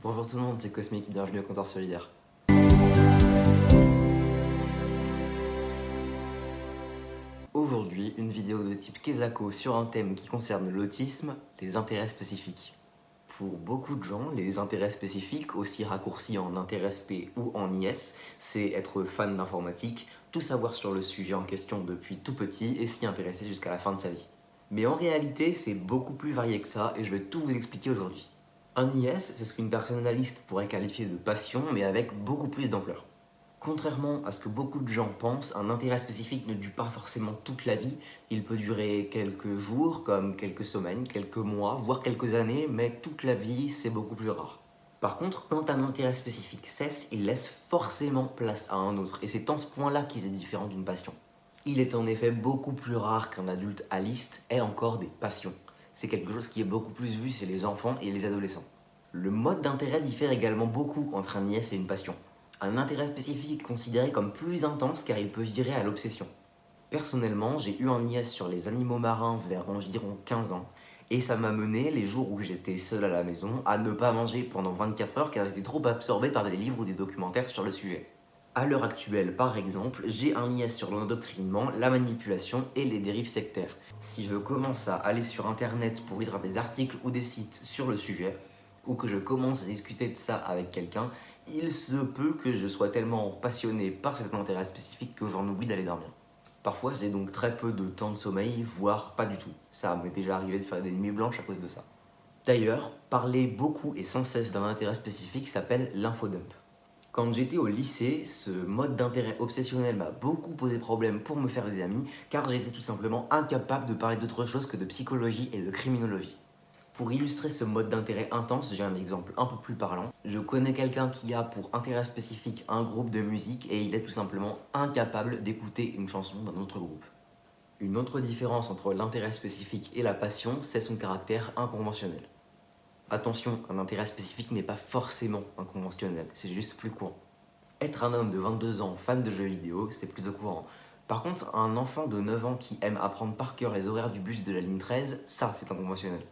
Bonjour tout le monde, c'est Cosmic, bienvenue au Comptoir Solidaire. Aujourd'hui, une vidéo de type Kezako sur un thème qui concerne l'autisme, les intérêts spécifiques. Pour beaucoup de gens, les intérêts spécifiques, aussi raccourcis en intérêt SP ou en IS, c'est être fan d'informatique, tout savoir sur le sujet en question depuis tout petit et s'y intéresser jusqu'à la fin de sa vie. Mais en réalité, c'est beaucoup plus varié que ça et je vais tout vous expliquer aujourd'hui. Un IS, c'est ce qu'une personnaliste pourrait qualifier de passion, mais avec beaucoup plus d'ampleur. Contrairement à ce que beaucoup de gens pensent, un intérêt spécifique ne dure pas forcément toute la vie. Il peut durer quelques jours, comme quelques semaines, quelques mois, voire quelques années, mais toute la vie, c'est beaucoup plus rare. Par contre, quand un intérêt spécifique cesse, il laisse forcément place à un autre, et c'est en ce point-là qu'il est différent d'une passion. Il est en effet beaucoup plus rare qu'un adulte à liste ait encore des passions. C'est quelque chose qui est beaucoup plus vu chez les enfants et les adolescents. Le mode d'intérêt diffère également beaucoup entre un IS et une passion. Un intérêt spécifique est considéré comme plus intense car il peut virer à l'obsession. Personnellement, j'ai eu un IS sur les animaux marins vers environ 15 ans et ça m'a mené, les jours où j'étais seul à la maison, à ne pas manger pendant 24 heures car j'étais trop absorbé par des livres ou des documentaires sur le sujet. À l'heure actuelle, par exemple, j'ai un IS sur l'endoctrinement, la manipulation et les dérives sectaires. Si je commence à aller sur internet pour lire des articles ou des sites sur le sujet, ou que je commence à discuter de ça avec quelqu'un, il se peut que je sois tellement passionné par cet intérêt spécifique que j'en oublie d'aller dormir. Parfois, j'ai donc très peu de temps de sommeil, voire pas du tout. Ça m'est déjà arrivé de faire des nuits blanches à cause de ça. D'ailleurs, parler beaucoup et sans cesse d'un intérêt spécifique s'appelle l'infodump. Quand j'étais au lycée, ce mode d'intérêt obsessionnel m'a beaucoup posé problème pour me faire des amis, car j'étais tout simplement incapable de parler d'autre chose que de psychologie et de criminologie. Pour illustrer ce mode d'intérêt intense, j'ai un exemple un peu plus parlant. Je connais quelqu'un qui a pour intérêt spécifique un groupe de musique et il est tout simplement incapable d'écouter une chanson d'un autre groupe. Une autre différence entre l'intérêt spécifique et la passion, c'est son caractère inconventionnel. Attention, un intérêt spécifique n'est pas forcément inconventionnel, c'est juste plus courant. Être un homme de 22 ans fan de jeux vidéo, c'est plutôt courant. Par contre, un enfant de 9 ans qui aime apprendre par cœur les horaires du bus de la ligne 13, ça c'est inconventionnel.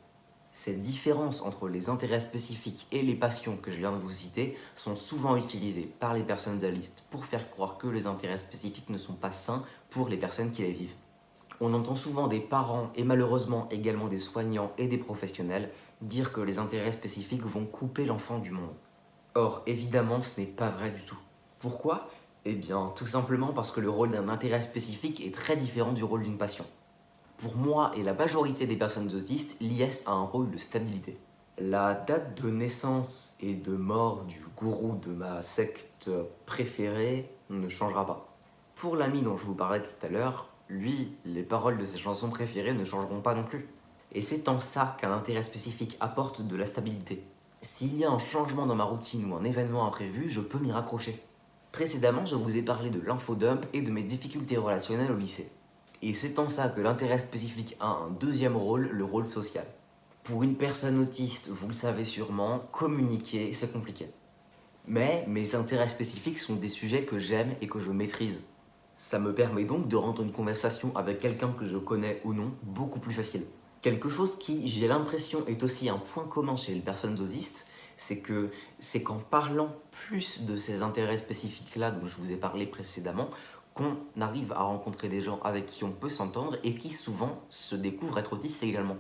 Ces différences entre les intérêts spécifiques et les passions que je viens de vous citer sont souvent utilisées par les personnes à liste pour faire croire que les intérêts spécifiques ne sont pas sains pour les personnes qui les vivent. On entend souvent des parents et malheureusement également des soignants et des professionnels dire que les intérêts spécifiques vont couper l'enfant du monde. Or, évidemment, ce n'est pas vrai du tout. Pourquoi ? Eh bien, tout simplement parce que le rôle d'un intérêt spécifique est très différent du rôle d'une passion. Pour moi et la majorité des personnes autistes, l'IS a un rôle de stabilité. La date de naissance et de mort du gourou de ma secte préférée ne changera pas. Pour l'ami dont je vous parlais tout à l'heure, lui, les paroles de ses chansons préférées ne changeront pas non plus. Et c'est en ça qu'un intérêt spécifique apporte de la stabilité. S'il y a un changement dans ma routine ou un événement imprévu, je peux m'y raccrocher. Précédemment, je vous ai parlé de l'infodump et de mes difficultés relationnelles au lycée. Et c'est en ça que l'intérêt spécifique a un deuxième rôle, le rôle social. Pour une personne autiste, vous le savez sûrement, communiquer, c'est compliqué. Mais mes intérêts spécifiques sont des sujets que j'aime et que je maîtrise. Ça me permet donc de rendre une conversation avec quelqu'un que je connais ou non beaucoup plus facile. Quelque chose qui, j'ai l'impression, est aussi un point commun chez les personnes autistes, c'est qu'en parlant plus de ces intérêts spécifiques-là dont je vous ai parlé précédemment, qu'on arrive à rencontrer des gens avec qui on peut s'entendre et qui souvent se découvrent être autistes également.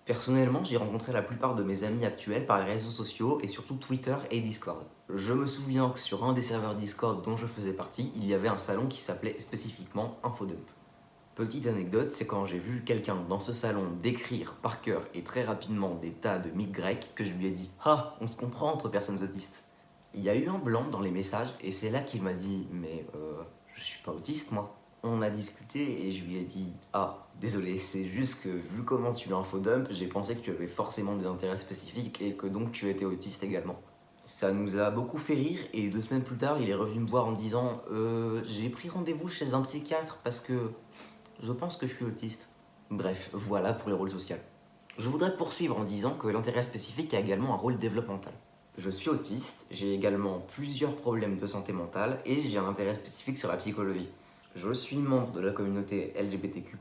Personnellement, j'ai rencontré la plupart de mes amis actuels par les réseaux sociaux et surtout Twitter et Discord. Je me souviens que sur un des serveurs Discord dont je faisais partie, il y avait un salon qui s'appelait spécifiquement Infodump. Petite anecdote, c'est quand j'ai vu quelqu'un dans ce salon décrire par cœur et très rapidement des tas de mythes grecs que je lui ai dit « Ah, on se comprend entre personnes autistes ». Il y a eu un blanc dans les messages et c'est là qu'il m'a dit « Mais je suis pas autiste moi ». On a discuté et je lui ai dit « Ah, désolé, c'est juste que vu comment tu es infodump, j'ai pensé que tu avais forcément des intérêts spécifiques et que donc tu étais autiste également ». Ça nous a beaucoup fait rire et 2 semaines plus tard, il est revenu me voir en me disant « J'ai pris rendez-vous chez un psychiatre parce que je pense que je suis autiste ». Bref, voilà pour les rôles sociaux. Je voudrais poursuivre en disant que l'intérêt spécifique a également un rôle développemental. Je suis autiste, j'ai également plusieurs problèmes de santé mentale et j'ai un intérêt spécifique sur la psychologie. Je suis membre de la communauté LGBTQ+,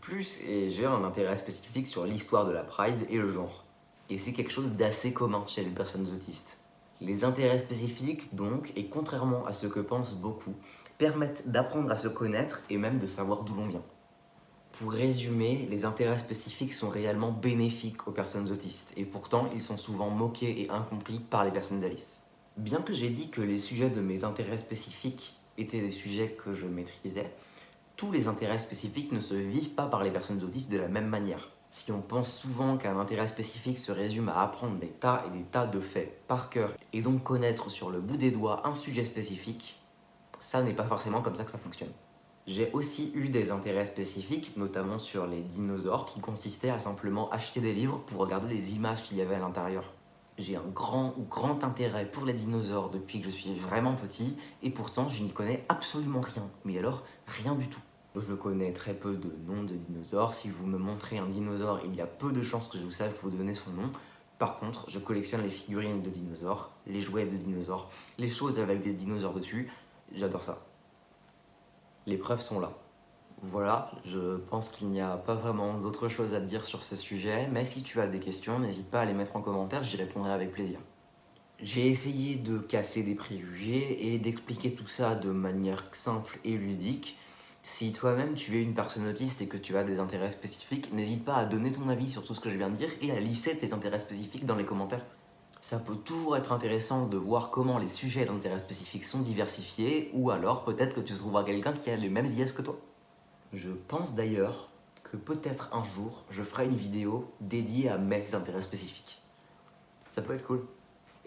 et j'ai un intérêt spécifique sur l'histoire de la Pride et le genre. Et c'est quelque chose d'assez commun chez les personnes autistes. Les intérêts spécifiques, donc, et contrairement à ce que pensent beaucoup, permettent d'apprendre à se connaître et même de savoir d'où l'on vient. Pour résumer, les intérêts spécifiques sont réellement bénéfiques aux personnes autistes et pourtant ils sont souvent moqués et incompris par les personnes ALICE. Bien que j'ai dit que les sujets de mes intérêts spécifiques étaient des sujets que je maîtrisais, tous les intérêts spécifiques ne se vivent pas par les personnes autistes de la même manière. Si on pense souvent qu'un intérêt spécifique se résume à apprendre des tas et des tas de faits par cœur et donc connaître sur le bout des doigts un sujet spécifique, ça n'est pas forcément comme ça que ça fonctionne. J'ai aussi eu des intérêts spécifiques, notamment sur les dinosaures, qui consistaient à simplement acheter des livres pour regarder les images qu'il y avait à l'intérieur. J'ai un grand intérêt pour les dinosaures depuis que je suis vraiment petit, et pourtant je n'y connais absolument rien, mais alors rien du tout. Je connais très peu de noms de dinosaures. Si vous me montrez un dinosaure, il y a peu de chances que je sache vous donner son nom. Par contre, je collectionne les figurines de dinosaures, les jouets de dinosaures, les choses avec des dinosaures dessus. J'adore ça. Les preuves sont là. Voilà, je pense qu'il n'y a pas vraiment d'autre chose à dire sur ce sujet, mais si tu as des questions, n'hésite pas à les mettre en commentaire, j'y répondrai avec plaisir. J'ai essayé de casser des préjugés et d'expliquer tout ça de manière simple et ludique. Si toi-même tu es une personne autiste et que tu as des intérêts spécifiques, n'hésite pas à donner ton avis sur tout ce que je viens de dire et à lister tes intérêts spécifiques dans les commentaires. Ça peut toujours être intéressant de voir comment les sujets d'intérêt spécifiques sont diversifiés, ou alors peut-être que tu trouveras quelqu'un qui a les mêmes IS que toi. Je pense d'ailleurs que peut-être un jour, je ferai une vidéo dédiée à mes intérêts spécifiques. Ça peut être cool.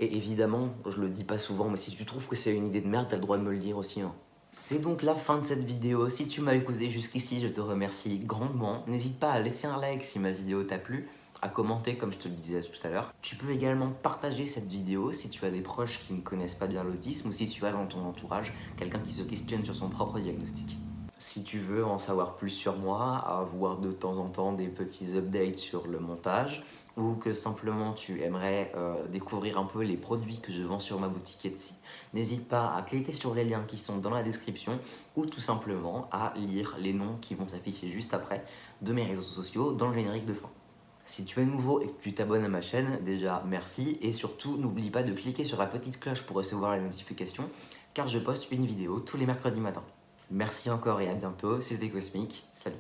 Et évidemment, je le dis pas souvent, mais si tu trouves que c'est une idée de merde, t'as le droit de me le dire aussi. C'est donc la fin de cette vidéo. Si tu m'as écouté jusqu'ici, je te remercie grandement. N'hésite pas à laisser un like si ma vidéo t'a plu, à commenter comme je te le disais tout à l'heure. Tu peux également partager cette vidéo si tu as des proches qui ne connaissent pas bien l'autisme ou si tu as dans ton entourage quelqu'un qui se questionne sur son propre diagnostic. Si tu veux en savoir plus sur moi, avoir de temps en temps des petits updates sur le montage, ou que simplement tu aimerais découvrir un peu les produits que je vends sur ma boutique Etsy, n'hésite pas à cliquer sur les liens qui sont dans la description ou tout simplement à lire les noms qui vont s'afficher juste après de mes réseaux sociaux dans le générique de fin. Si tu es nouveau et que tu t'abonnes à ma chaîne, déjà merci et surtout n'oublie pas de cliquer sur la petite cloche pour recevoir les notifications car je poste une vidéo tous les mercredis matins. Merci encore et à bientôt, c'était Cosmic, salut.